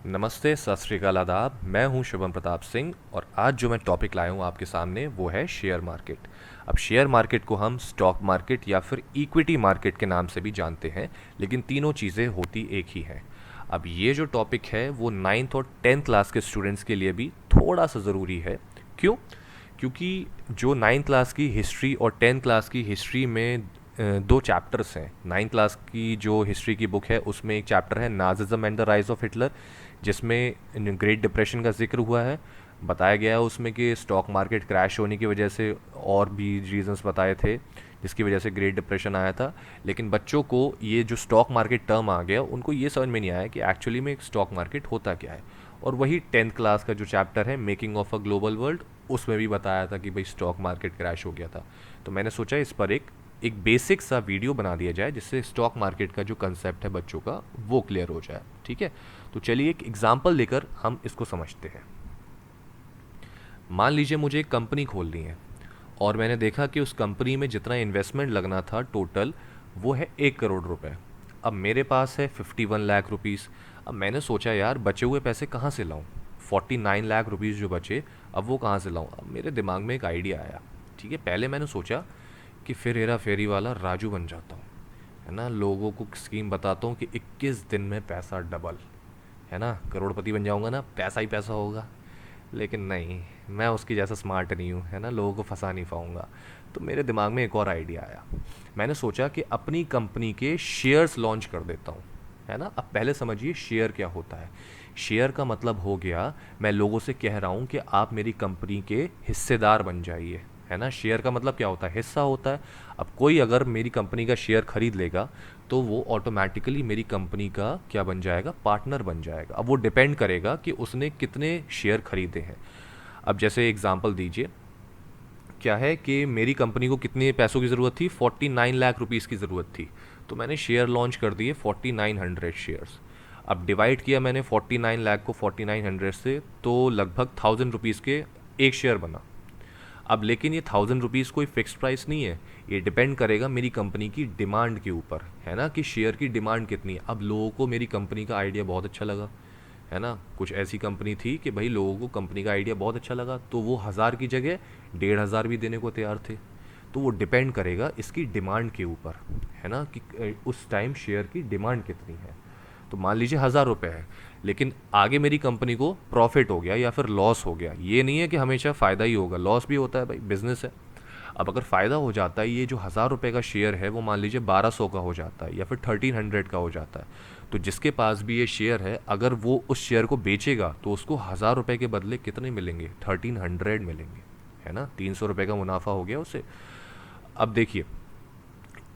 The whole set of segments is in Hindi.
नमस्ते, सत श्री अकाल, आदाब। मैं हूं शुभम प्रताप सिंह और आज जो मैं टॉपिक लाया हूं आपके सामने वो है शेयर मार्केट। अब शेयर मार्केट को हम स्टॉक मार्केट या फिर इक्विटी मार्केट के नाम से भी जानते हैं, लेकिन तीनों चीज़ें होती एक ही हैं। अब ये जो टॉपिक है वो 9th और 10th क्लास के स्टूडेंट्स के लिए भी थोड़ा सा ज़रूरी है। क्यों? क्योंकि जो 9th क्लास की हिस्ट्री और 10th क्लास की हिस्ट्री में दो चैप्टर्स हैं। 9th क्लास की जो हिस्ट्री की बुक है उसमें एक चैप्टर है Nazism and the rise of Hitler, जिसमें ग्रेट डिप्रेशन का जिक्र हुआ है। बताया गया है उसमें कि स्टॉक मार्केट क्रैश होने की वजह से और भी रीजंस बताए थे जिसकी वजह से ग्रेट डिप्रेशन आया था। लेकिन बच्चों को ये जो स्टॉक मार्केट टर्म आ गया उनको ये समझ में नहीं आया कि एक्चुअली में एक स्टॉक मार्केट होता क्या है। और वही 10th क्लास का जो चैप्टर है making of a global world, उसमें भी बताया था कि भाई स्टॉक मार्केट क्रैश हो गया था। तो मैंने सोचा इस पर एक बेसिक सा वीडियो बना दिया जाए जिससे स्टॉक मार्केट का जो कंसेप्ट है बच्चों का वो क्लियर हो जाए। ठीक है, तो चलिए एक एग्जांपल लेकर हम इसको समझते हैं। मान लीजिए मुझे एक कंपनी खोलनी है और मैंने देखा कि उस कंपनी में जितना इन्वेस्टमेंट लगना था टोटल वो है 1 करोड़ रुपए। अब मेरे पास है 51 लाख रुपीज़। अब मैंने सोचा यार बचे हुए पैसे कहाँ से लाऊं, 49 लाख रुपीज़ जो बचे अब वो कहाँ से लाऊं। अब मेरे दिमाग में एक आइडिया आया। ठीक है, पहले मैंने सोचा कि फिर हेरा फेरी वाला राजू बन जाता हूँ, है ना। लोगों को स्कीम बताता हूँ कि 21 दिन में पैसा डबल, है ना, करोड़पति बन जाऊँगा ना, पैसा ही पैसा होगा। लेकिन नहीं, मैं उसकी जैसा स्मार्ट नहीं हूँ, है ना, लोगों को फंसा नहीं पाऊँगा। तो मेरे दिमाग में एक और आइडिया आया। मैंने सोचा कि अपनी कंपनी के शेयर्स लॉन्च कर देता हूँ, है ना। अब पहले समझिए शेयर क्या होता है। शेयर का मतलब हो गया मैं लोगों से कह रहा हूँ कि आप मेरी कंपनी के हिस्सेदार बन जाइए, है ना। शेयर का मतलब क्या होता है? हिस्सा होता है। अब कोई अगर मेरी कंपनी का शेयर खरीद लेगा तो वो ऑटोमेटिकली मेरी कंपनी का क्या बन जाएगा? पार्टनर बन जाएगा। अब वो डिपेंड करेगा कि उसने कितने शेयर खरीदे हैं। अब जैसे एग्जांपल दीजिए, क्या है कि मेरी कंपनी को कितने पैसों की ज़रूरत थी? 49 लाख रुपीज़ की ज़रूरत थी। तो मैंने शेयर लॉन्च कर दिए 4900 शेयर्स। अब डिवाइड किया मैंने 49 लाख को 4900 से, तो लगभग 1000 रुपीज़ के एक शेयर बना। अब लेकिन ये 1000 रुपीज़ कोई फिक्स्ड प्राइस नहीं है, ये डिपेंड करेगा मेरी कंपनी की डिमांड के ऊपर, है ना, कि शेयर की डिमांड कितनी है। अब लोगों को मेरी कंपनी का आइडिया बहुत अच्छा लगा, है ना। कुछ ऐसी कंपनी थी कि भाई लोगों को कंपनी का आइडिया बहुत अच्छा लगा तो वो 1000 की जगह 1500 भी देने को तैयार थे। तो वो डिपेंड करेगा इसकी डिमांड के ऊपर, है ना, कि उस टाइम शेयर की डिमांड कितनी है। तो मान लीजिए 1000 रुपये है, लेकिन आगे मेरी कंपनी को प्रॉफिट हो गया या फिर लॉस हो गया। ये नहीं है कि हमेशा फ़ायदा ही होगा, लॉस भी होता है, भाई बिजनेस है। अब अगर फ़ायदा हो जाता है, ये जो 1000 रुपये का शेयर है वो मान लीजिए 1200 का हो जाता है या फिर 1300 का हो जाता है, तो जिसके पास भी ये शेयर है अगर वो उस शेयर को बेचेगा तो उसको 1000 रुपये के बदले कितने मिलेंगे? 1300 मिलेंगे, है ना। 300 रुपये का मुनाफा हो गया उसे। अब देखिए,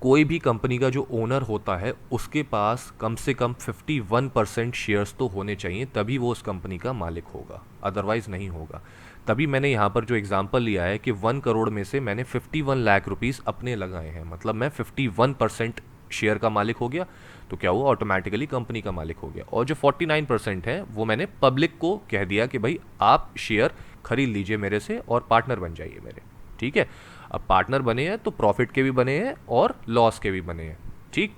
कोई भी कंपनी का जो ओनर होता है उसके पास कम से कम 51% शेयर्स तो होने चाहिए, तभी वो उस कंपनी का मालिक होगा, अदरवाइज नहीं होगा। तभी मैंने यहाँ पर जो एग्जांपल लिया है कि 1 करोड़ में से मैंने 51 लाख रुपीस अपने लगाए हैं, मतलब मैं 51% शेयर का मालिक हो गया। तो क्या हुआ? ऑटोमेटिकली कंपनी का मालिक हो गया। और जो 49% है वो मैंने पब्लिक को कह दिया कि भाई आप शेयर खरीद लीजिए मेरे से और पार्टनर बन जाइए मेरे। ठीक है, अब पार्टनर बने हैं तो प्रॉफिट के भी बने हैं और लॉस के भी बने हैं। ठीक,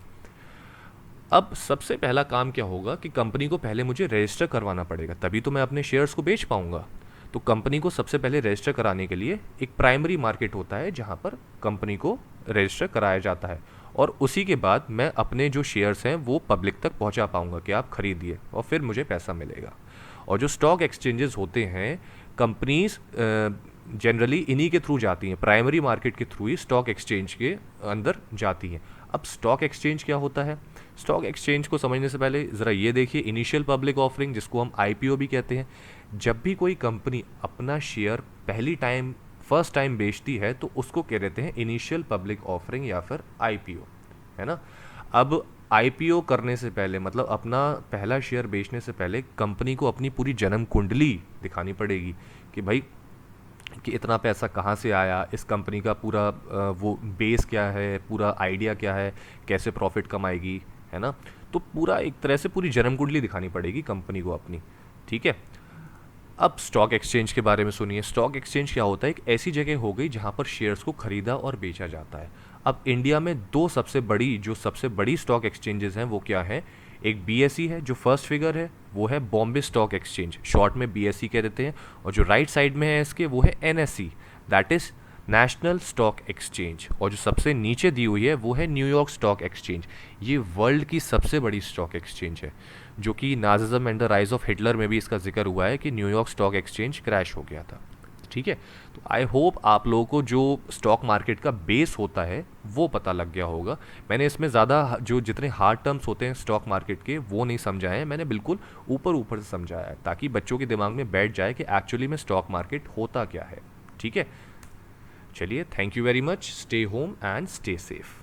अब सबसे पहला काम क्या होगा कि कंपनी को पहले मुझे रजिस्टर करवाना पड़ेगा, तभी तो मैं अपने शेयर्स को बेच पाऊंगा। तो कंपनी को सबसे पहले रजिस्टर कराने के लिए एक प्राइमरी मार्केट होता है जहां पर कंपनी को रजिस्टर कराया जाता है, और उसी के बाद मैं अपने जो शेयर्स हैं वो पब्लिक तक पहुंचा पाऊंगा कि आप खरीदिए और फिर मुझे पैसा मिलेगा। और जो स्टॉक एक्सचेंजेस होते हैं, कंपनीज जनरली इन्हीं के थ्रू जाती हैं, प्राइमरी मार्केट के थ्रू ही स्टॉक एक्सचेंज के अंदर जाती हैं। अब स्टॉक एक्सचेंज क्या होता है? स्टॉक एक्सचेंज को समझने से पहले ज़रा ये देखिए, इनिशियल पब्लिक ऑफरिंग जिसको हम आईपीओ भी कहते हैं। जब भी कोई कंपनी अपना शेयर फर्स्ट टाइम बेचती है तो उसको कह देते हैं इनिशियल पब्लिक ऑफरिंग या फिर आईपीओ, है ना। अब आईपीओ करने से पहले, मतलब अपना पहला शेयर बेचने से पहले, कंपनी को अपनी पूरी जन्म कुंडली दिखानी पड़ेगी कि भाई कि इतना पैसा कहाँ से आया, इस कंपनी का पूरा वो बेस क्या है, पूरा आइडिया क्या है, कैसे प्रॉफिट कमाएगी, है ना। तो पूरा एक तरह से पूरी जन्म कुंडली दिखानी पड़ेगी कंपनी को अपनी। ठीक है, अब स्टॉक एक्सचेंज के बारे में सुनिए। स्टॉक एक्सचेंज क्या होता है? एक ऐसी जगह हो गई जहाँ पर शेयर्स को खरीदा और बेचा जाता है। अब इंडिया में सबसे बड़ी स्टॉक एक्सचेंजेस हैं वो क्या है? एक BSE है जो फर्स्ट फिगर है, वो है बॉम्बे स्टॉक एक्सचेंज, शॉर्ट में BSE कह देते हैं। और जो राइट साइड में है इसके वो है NSE, that is national stock exchange. और जो सबसे नीचे दी हुई है वो है न्यूयॉर्क स्टॉक एक्सचेंज। ये वर्ल्ड की सबसे बड़ी स्टॉक एक्सचेंज है, जो कि Nazism and the rise of Hitler में भी इसका जिक्र हुआ है कि न्यूयॉर्क स्टॉक एक्सचेंज क्रैश हो गया था। ठीक है, तो आई होप आप लोगों को जो स्टॉक मार्केट का बेस होता है वो पता लग गया होगा। मैंने इसमें ज़्यादा जो जितने हार्ड टर्म्स होते हैं स्टॉक मार्केट के वो नहीं समझाए हैं, मैंने बिल्कुल ऊपर ऊपर से समझाया है ताकि बच्चों के दिमाग में बैठ जाए कि एक्चुअली में स्टॉक मार्केट होता क्या है। ठीक है, चलिए, thank you very much, stay home and stay safe.